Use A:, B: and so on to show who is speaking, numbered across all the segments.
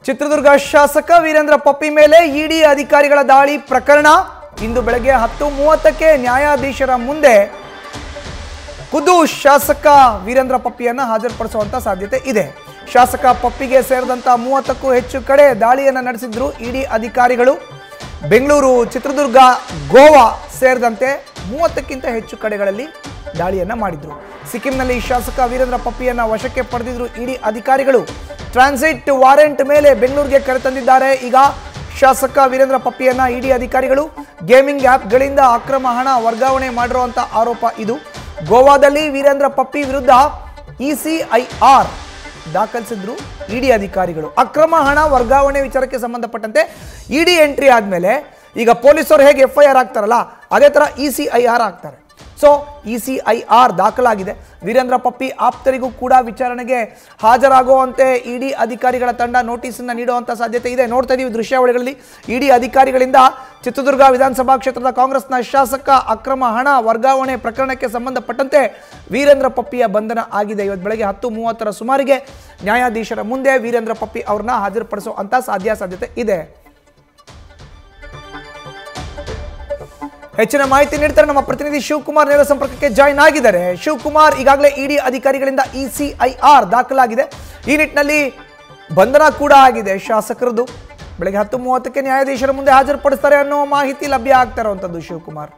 A: ಚಿತ್ರದುರ್ಗ ಶಾಸಕ ವೀರೇಂದ್ರ ಪಪ್ಪಿ ಮೇಲೆ ಇಡಿ ಅಧಿಕಾರಿಗಳ ದಾಳಿ ಪ್ರಕರಣ ಇಂದು ಬೆಳಗ್ಗೆ 10:30ಕ್ಕೆ ನ್ಯಾಯಾಧೀಶರ ಮುಂದೆ ಖುದ್ದು ಶಾಸಕ ವೀರೇಂದ್ರ ಪಪ್ಪಿಯನ್ನು ಹಾಜರುಪಡಿಸುವಂತ ಸಾಧ್ಯತೆ ಇದೆ. ಶಾಸಕ ಪಪ್ಪಿಗೆ ಸೇರಿದಂತ 30ಕ್ಕೂ ಹೆಚ್ಚು ಕಡೆ ದಾಳಿಯನ್ನು ನಡೆಸಿದ್ರು ಇಡಿ ಅಧಿಕಾರಿಗಳು. ಬೆಂಗಳೂರು, ಚಿತ್ರದುರ್ಗ, ಗೋವಾ ಸೇರಿದಂತೆ 30ಕ್ಕಿಂತ ಹೆಚ್ಚು ಕಡೆಗಳಲ್ಲಿ ದಾಳಿಯನ್ನು ಮಾಡಿದ್ರು. ಸಿಕ್ಕಿಂನಲ್ಲಿ ಶಾಸಕ ವೀರೇಂದ್ರ ಪಪ್ಪಿಯನ್ನು ವಶಕ್ಕೆ ಪಡೆದಿದ್ರು ಇಡಿ ಅಧಿಕಾರಿಗಳು. ಟ್ರಾನ್ಸಿಟ್ ವಾರೆಂಟ್ ಮೇಲೆ ಬೆಂಗಳೂರಿಗೆ ಕರೆತಂದಿದ್ದಾರೆ. ಈಗ ಶಾಸಕ ವೀರೇಂದ್ರ ಪಪ್ಪಿಯನ್ನ ಇಡಿ ಅಧಿಕಾರಿಗಳು ಗೇಮಿಂಗ್ ಆ್ಯಪ್ಗಳಿಂದ ಅಕ್ರಮ ಹಣ ವರ್ಗಾವಣೆ ಮಾಡಿರುವಂಥ ಆರೋಪ ಇದು. ಗೋವಾದಲ್ಲಿ ವೀರೇಂದ್ರ ಪಪ್ಪಿ ವಿರುದ್ಧ ECIR ದಾಖಲಿಸಿದ್ರು ಇಡಿ ಅಧಿಕಾರಿಗಳು. ಅಕ್ರಮ ಹಣ ವರ್ಗಾವಣೆ ವಿಚಾರಕ್ಕೆ ಸಂಬಂಧಪಟ್ಟಂತೆ ಇಡಿ ಎಂಟ್ರಿ ಆದಮೇಲೆ ಈಗ ಪೊಲೀಸರು ಹೇಗೆ FIR ಆಗ್ತಾರಲ್ಲ ಅದೇ ಥರ ECIR ಆಗ್ತಾರೆ. ಸೊ ECIR ದಾಖಲಾಗಿದೆ. ವೀರೇಂದ್ರ ಪಪ್ಪಿ ಆಪ್ತರಿಗೂ ಕೂಡ ವಿಚಾರಣೆಗೆ ಹಾಜರಾಗುವಂತೆ ಇಡಿ ಅಧಿಕಾರಿಗಳ ತಂಡ ನೋಟಿಸನ್ನು ನೀಡುವಂಥ ಸಾಧ್ಯತೆ ಇದೆ. ನೋಡ್ತಾ ಇದೀವಿ ದೃಶ್ಯಾವಳಿಗಳಲ್ಲಿ ಇಡಿ ಅಧಿಕಾರಿಗಳಿಂದ ಚಿತ್ರದುರ್ಗ ವಿಧಾನಸಭಾ ಕ್ಷೇತ್ರದ ಕಾಂಗ್ರೆಸ್ನ ಶಾಸಕ ಅಕ್ರಮ ಹಣ ವರ್ಗಾವಣೆ ಪ್ರಕರಣಕ್ಕೆ ಸಂಬಂಧಪಟ್ಟಂತೆ ವೀರೇಂದ್ರ ಪಪ್ಪಿಯ ಬಂಧನ ಆಗಿದೆ. ಇವತ್ತು ಬೆಳಗ್ಗೆ 10:30ರ ಸುಮಾರಿಗೆ ನ್ಯಾಯಾಧೀಶರ ಮುಂದೆ ವೀರೇಂದ್ರ ಪಪ್ಪಿ ಅವ್ರನ್ನ ಹಾಜರುಪಡಿಸುವಂಥ ಸಾಧ್ಯತೆ ಇದೆ. ಹೆಚ್ಚಿನ ಮಾಹಿತಿ ನೀಡ್ತಾರೆ ನಮ್ಮ ಪ್ರತಿನಿಧಿ ಶಿವಕುಮಾರ್ ನೇರ ಸಂಪರ್ಕಕ್ಕೆ ಜಾಯಿನ್ ಆಗಿದ್ದಾರೆ. ಶಿವಕುಮಾರ್, ಈಗಾಗಲೇ ಇಡಿ ಅಧಿಕಾರಿಗಳಿಂದ ECIR ದಾಖಲಾಗಿದೆ. ಈ ನಿಟ್ಟಿನಲ್ಲಿ ಬಂಧನ ಕೂಡ ಆಗಿದೆ ಶಾಸಕರದು. ಬೆಳಗ್ಗೆ 10:30ಕ್ಕೆ ನ್ಯಾಯಾಧೀಶರ ಮುಂದೆ ಹಾಜರುಪಡಿಸ್ತಾರೆ ಅನ್ನೋ ಮಾಹಿತಿ ಲಭ್ಯ ಆಗ್ತಾ ಇರುವಂತದ್ದು. ಶಿವಕುಮಾರ್,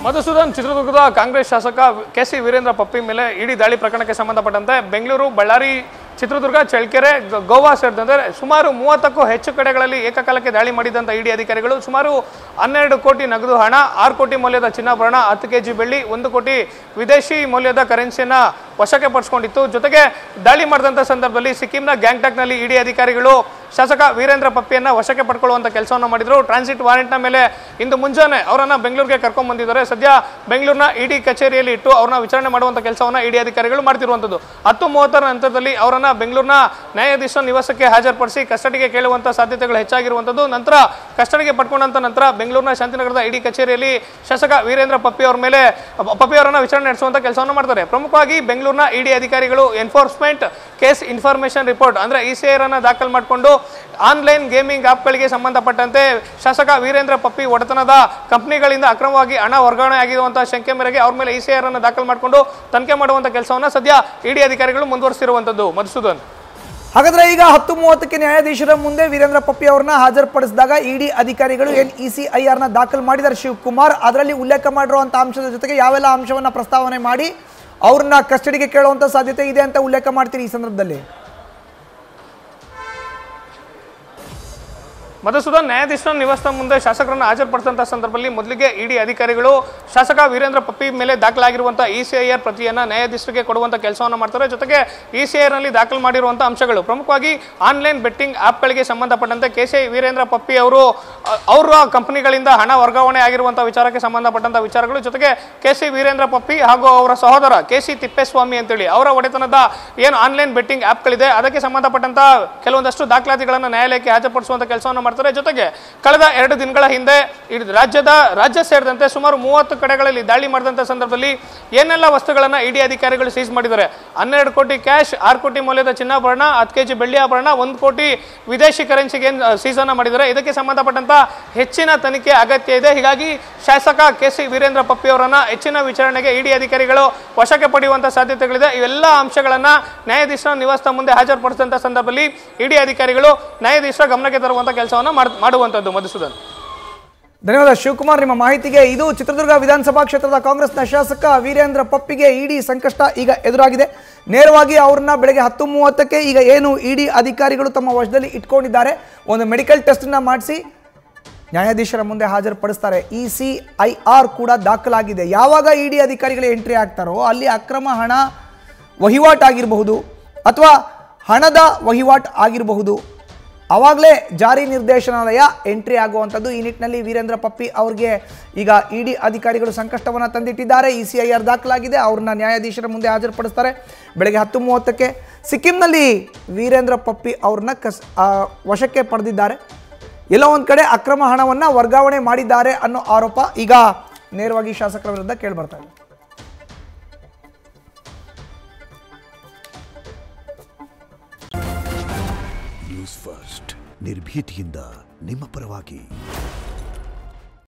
B: ಮಧುಸೂದನ್, ಚಿತ್ರದುರ್ಗದ ಕಾಂಗ್ರೆಸ್ ಶಾಸಕ KC ವೀರೇಂದ್ರ ಪಪ್ಪಿ ಮೇಲೆ ಇಡಿ ದಾಳಿ ಪ್ರಕರಣಕ್ಕೆ ಸಂಬಂಧಪಟ್ಟಂತೆ ಬೆಂಗಳೂರು, ಬಳ್ಳಾರಿ, ಚಿತ್ರದುರ್ಗ, ಚಳ್ಳಕೆರೆ, ಗೋವಾ ಸೇರಿದಂತೆ ಸುಮಾರು 30ಕ್ಕೂ ಹೆಚ್ಚು ಕಡೆಗಳಲ್ಲಿ ಏಕಕಾಲಕ್ಕೆ ದಾಳಿ ಮಾಡಿದಂಥ ಇಡಿ ಅಧಿಕಾರಿಗಳು ಸುಮಾರು 12 ಕೋಟಿ ನಗದು ಹಣ, 6 ಕೋಟಿ ಮೌಲ್ಯದ ಚಿನ್ನಾಭರಣ, 10 kg ಬೆಳ್ಳಿ, 1 ಕೋಟಿ ವಿದೇಶಿ ಮೌಲ್ಯದ ಕರೆನ್ಸಿಯನ್ನು ವಶಕ್ಕೆ ಪಡಿಸಿಕೊಂಡಿತ್ತು. ಜೊತೆಗೆ ದಾಳಿ ಮಾಡಿದಂಥ ಸಂದರ್ಭದಲ್ಲಿ ಸಿಕ್ಕಿಂನ ಗ್ಯಾಂಗ್ಟಾಕ್ನಲ್ಲಿ ಇಡಿ ಅಧಿಕಾರಿಗಳು ಶಾಸಕ ವೀರೇಂದ್ರ ಪಪ್ಪಿಯನ್ನು ವಶಕ್ಕೆ ಪಡ್ಕೊಳ್ಳುವಂಥ ಕೆಲಸವನ್ನು ಮಾಡಿದರು. ಟ್ರಾನ್ಸಿಟ್ ವಾರೆಂಟ್ನ ಮೇಲೆ ಇಂದು ಮುಂಜಾನೆ ಅವರನ್ನು ಬೆಂಗಳೂರಿಗೆ ಕರ್ಕೊಂಡು ಬಂದಿದ್ದಾರೆ. ಸದ್ಯ ಬೆಂಗಳೂರಿನ ಇಡಿ ಕಚೇರಿಯಲ್ಲಿ ಇಟ್ಟು ಅವ್ರನ್ನ ವಿಚಾರಣೆ ಮಾಡುವಂಥ ಕೆಲಸವನ್ನು ಇಡಿ ಅಧಿಕಾರಿಗಳು ಮಾಡ್ತಿರುವಂಥದ್ದು. 10:30ರ ನಂತರದಲ್ಲಿ ಅವರನ್ನು ಬೆಂಗಳೂರಿನ ನ್ಯಾಯಾಧೀಶ ನಿವಾಸಕ್ಕೆ ಹಾಜರುಪಡಿಸಿ ಕಸ್ಟಡಿಗೆ ಕೇಳುವಂಥ ಸಾಧ್ಯತೆಗಳು ಹೆಚ್ಚಾಗಿರುವಂಥದ್ದು. ನಂತರ ಕಸ್ಟಡಿಗೆ ಪಡ್ಕೊಂಡಂತ ನಂತರ ಬೆಂಗಳೂರಿನ ಶಾಂತಿನಗರದ ಇಡಿ ಕಚೇರಿಯಲ್ಲಿ ಶಾಸಕ ವೀರೇಂದ್ರ ಪಪ್ಪಿ ಅವರ ಮೇಲೆ ಅವರನ್ನು ವಿಚಾರಣೆ ನಡೆಸುವಂಥ ಕೆಲಸವನ್ನು ಮಾಡ್ತಾರೆ. ಪ್ರಮುಖವಾಗಿ ಬೆಂಗಳೂರಿನ ಇಡಿ ಅಧಿಕಾರಿಗಳು ಎನ್ಫೋರ್ಸ್ಮೆಂಟ್ ಕೇಸ್ ಇನ್ಫಾರ್ಮೇಶನ್ ರಿಪೋರ್ಟ್ ಅಂದರೆ ECIR ಅನ್ನು ದಾಖಲು ಮಾಡಿಕೊಂಡು ಆನ್ಲೈನ್ ಗೇಮಿಂಗ್ ಆ್ಯಪ್ಗಳಿಗೆ ಸಂಬಂಧಪಟ್ಟಂತೆ ಶಾಸಕ ವೀರೇಂದ್ರ ಪಪ್ಪಿ ಒಡೆತನದ ಕಂಪನಿಗಳಿಂದ ಅಕ್ರಮವಾಗಿ ಹಣ ವರ್ಗಾವಣೆ ಆಗಿರುವಂತಹ ಶಂಕೆ ಮೇರೆಗೆ ಅವ್ರ ಮೇಲೆ ECIR ಅನ್ನು ದಾಖಲು ಮಾಡಿಕೊಂಡು ತನಿಖೆ ಮಾಡುವಂಥ ಕೆಲಸವನ್ನು ಸದ್ಯ ಇಡಿ ಅಧಿಕಾರಿಗಳು ಮುಂದುವರಿಸಿರುವಂಥದ್ದು. ಮಧುಸೂದನ್,
A: ಹಾಗಾದ್ರೆ ಈಗ 10:30ಕ್ಕೆ ನ್ಯಾಯಾಧೀಶರ ಮುಂದೆ ವೀರೇಂದ್ರ ಪಪ್ಪಿ ಅವರನ್ನ ಹಾಜರುಪಡಿಸಿದಾಗ ಇಡಿ ಅಧಿಕಾರಿಗಳು ECIR ನ ದಾಖಲು ಮಾಡಿದ್ದಾರೆ. ಶಿವಕುಮಾರ್, ಅದರಲ್ಲಿ ಉಲ್ಲೇಖ ಮಾಡಿರುವಂತಹ ಅಂಶದ ಜೊತೆಗೆ ಯಾವೆಲ್ಲ ಅಂಶವನ್ನ ಪ್ರಸ್ತಾವನೆ ಮಾಡಿ ಅವ್ರನ್ನ ಕಸ್ಟಡಿಗೆ ಕೇಳುವಂತ ಸಾಧ್ಯತೆ ಇದೆ ಅಂತ ಉಲ್ಲೇಖ ಮಾಡ್ತೀರಿ ಈ ಸಂದರ್ಭದಲ್ಲಿ?
B: ಮಧುಸೂದನ್, ನ್ಯಾಯಾಧೀಶರ ನಿವಾಸದ ಮುಂದೆ ಶಾಸಕರನ್ನು ಹಾಜರುಪಡಿಸಿದಂಥ ಸಂದರ್ಭದಲ್ಲಿ ಮೊದಲಿಗೆ ಇಡಿ ಅಧಿಕಾರಿಗಳು ಶಾಸಕ ವೀರೇಂದ್ರ ಪಪ್ಪಿ ಮೇಲೆ ದಾಖಲಾಗಿರುವಂಥ ECIR ಪ್ರತಿಯನ್ನು ನ್ಯಾಯಾಧೀಶರಿಗೆ ಕೊಡುವಂಥ ಕೆಲಸವನ್ನು ಮಾಡ್ತಾರೆ. ಜೊತೆಗೆ ECIRನಲ್ಲಿ ದಾಖಲು ಮಾಡಿರುವಂಥ ಅಂಶಗಳು ಪ್ರಮುಖವಾಗಿ ಆನ್ಲೈನ್ ಬೆಟ್ಟಿಂಗ್ ಆ್ಯಪ್ಗಳಿಗೆ ಸಂಬಂಧಪಟ್ಟಂತೆ KC ವೀರೇಂದ್ರ ಪಪ್ಪಿ ಅವರ ಕಂಪನಿಗಳಿಂದ ಹಣ ವರ್ಗಾವಣೆ ಆಗಿರುವಂಥ ವಿಚಾರಕ್ಕೆ ಸಂಬಂಧಪಟ್ಟಂಥ ವಿಚಾರಗಳು, ಜೊತೆಗೆ KC ವೀರೇಂದ್ರ ಪಪ್ಪಿ ಹಾಗೂ ಅವರ ಸಹೋದರ KC ತಿಪ್ಪೇಸ್ವಾಮಿ ಅಂತೇಳಿ ಅವರ ಒಡೆತನದ ಏನು ಆನ್ಲೈನ್ ಬೆಟ್ಟಿಂಗ್ ಆ್ಯಪ್ಗಳಿದೆ ಅದಕ್ಕೆ ಸಂಬಂಧಪಟ್ಟಂಥ ಕೆಲವೊಂದಷ್ಟು ದಾಖಲಾತಿಗಳನ್ನು ನ್ಯಾಯಾಲಯಕ್ಕೆ ಹಾಜರುಪಡಿಸುವಂಥ ಕೆಲಸವನ್ನು ಜೊತೆಗೆ ಕಳೆದ 2 ದಿನಗಳ ಹಿಂದೆ ರಾಜ್ಯ ಸೇರಿದಂತೆ ಸುಮಾರು 30 ಕಡೆಗಳಲ್ಲಿ ದಾಳಿ ಮಾಡಿದಂಥ ಸಂದರ್ಭದಲ್ಲಿ ಏನೆಲ್ಲ ವಸ್ತುಗಳನ್ನು ಇಡಿ ಅಧಿಕಾರಿಗಳು ಸೀಸ್ ಮಾಡಿದ್ದಾರೆ. 12 ಕೋಟಿ ಕ್ಯಾಶ್, 6 ಕೋಟಿ ಮೌಲ್ಯದ ಚಿನ್ನಾಭರಣ, 10 kg ಬೆಳ್ಳಿ ಆಭರಣ, 1 ಕೋಟಿ ವಿದೇಶಿ ಕರೆನ್ಸಿಗೆ ಸೀಸ್ ಅನ್ನು ಮಾಡಿದ್ದಾರೆ. ಇದಕ್ಕೆ ಸಂಬಂಧಪಟ್ಟಂತ ಹೆಚ್ಚಿನ ತನಿಖೆ ಅಗತ್ಯ ಇದೆ. ಹೀಗಾಗಿ ಶಾಸಕ KC ವೀರೇಂದ್ರ ಪಪ್ಪಿ ಅವರನ್ನ ಹೆಚ್ಚಿನ ವಿಚಾರಣೆಗೆ ಇಡಿ ಅಧಿಕಾರಿಗಳು ವಶಕ್ಕೆ ಪಡೆಯುವಂತ ಸಾಧ್ಯತೆಗಳಿದೆ. ಇವೆಲ್ಲ ಅಂಶಗಳನ್ನ ನ್ಯಾಯಾಧೀಶರ ನಿವಾಸದ ಮುಂದೆ ಹಾಜರುಪಡಿಸಿದಂಥ ಸಂದರ್ಭದಲ್ಲಿ ಇಡಿ ಅಧಿಕಾರಿಗಳು ನ್ಯಾಯಾಧೀಶರ ಗಮನಕ್ಕೆ ತರುವಂತ ಕೆಲಸವನ್ನು ಮಾಡುವಂತದ್ದು. ಮಧುಸೂದನ್,
A: ಧನ್ಯವಾದ ಶಿವಕುಮಾರ್ ನಿಮ್ಮ ಮಾಹಿತಿಗೆ. ಇದು ಚಿತ್ರದುರ್ಗ ವಿಧಾನಸಭಾ ಕ್ಷೇತ್ರದ ಕಾಂಗ್ರೆಸ್ನ ಶಾಸಕ ವೀರೇಂದ್ರ ಪಪ್ಪಿಗೆ ಇಡಿ ಸಂಕಷ್ಟ ಈಗ ಎದುರಾಗಿದೆ. ನೇರವಾಗಿ ಅವ್ರನ್ನ ಬೆಳಗ್ಗೆ 10:30ಕ್ಕೆ ಈಗ ಏನು ಇಡಿ ಅಧಿಕಾರಿಗಳು ತಮ್ಮ ವಶದಲ್ಲಿ ಇಟ್ಕೊಂಡಿದ್ದಾರೆ, ಒಂದು ಮೆಡಿಕಲ್ ಟೆಸ್ಟನ್ನು ಮಾಡಿಸಿ ನ್ಯಾಯಾಧೀಶರ ಮುಂದೆ ಹಾಜರುಪಡಿಸ್ತಾರೆ. ECIR ಕೂಡ ದಾಖಲಾಗಿದೆ. ಯಾವಾಗ ಇಡಿ ಅಧಿಕಾರಿಗಳು ಎಂಟ್ರಿ ಆಗ್ತಾರೋ ಅಲ್ಲಿ ಅಕ್ರಮ ಹಣ ವಹಿವಾಟು ಆಗಿರಬಹುದು ಅಥವಾ ಹಣದ ವಹಿವಾಟು ಆಗಿರಬಹುದು, ಆವಾಗಲೇ ಜಾರಿ ನಿರ್ದೇಶನಾಲಯ ಎಂಟ್ರಿ ಆಗುವಂಥದ್ದು. ಈ ನಿಟ್ಟಿನಲ್ಲಿ ವೀರೇಂದ್ರ ಪಪ್ಪಿ ಅವ್ರಿಗೆ ಈಗ ಇಡಿ ಅಧಿಕಾರಿಗಳು ಸಂಕಷ್ಟವನ್ನು ತಂದಿಟ್ಟಿದ್ದಾರೆ. ECIR ದಾಖಲಾಗಿದೆ. ಅವ್ರನ್ನ ನ್ಯಾಯಾಧೀಶರ ಮುಂದೆ ಹಾಜರುಪಡಿಸ್ತಾರೆ ಬೆಳಗ್ಗೆ 10:30ಕ್ಕೆ. ಸಿಕ್ಕಿಂನಲ್ಲಿ ವೀರೇಂದ್ರ ಪಪ್ಪಿ ಅವ್ರನ್ನ ವಶಕ್ಕೆ ಪಡೆದಿದ್ದಾರೆ. ಎಲ್ಲೋ ಒಂದು ಕಡೆ ಅಕ್ರಮ ಹಣವನ್ನು ವರ್ಗಾವಣೆ ಮಾಡಿದ್ದಾರೆ ಅನ್ನೋ ಆರೋಪ ಈಗ ನೇರವಾಗಿ ಶಾಸಕರ ವಿರುದ್ಧ ಕೇಳಿಬರ್ತಾ ಇದೆ.
C: ನ್ಯೂಸ್ ಫಸ್ಟ್ ನಿರ್ಭೀತಿಯಿಂದ ನಿಮ್ಮ ಪರವಾಗಿ.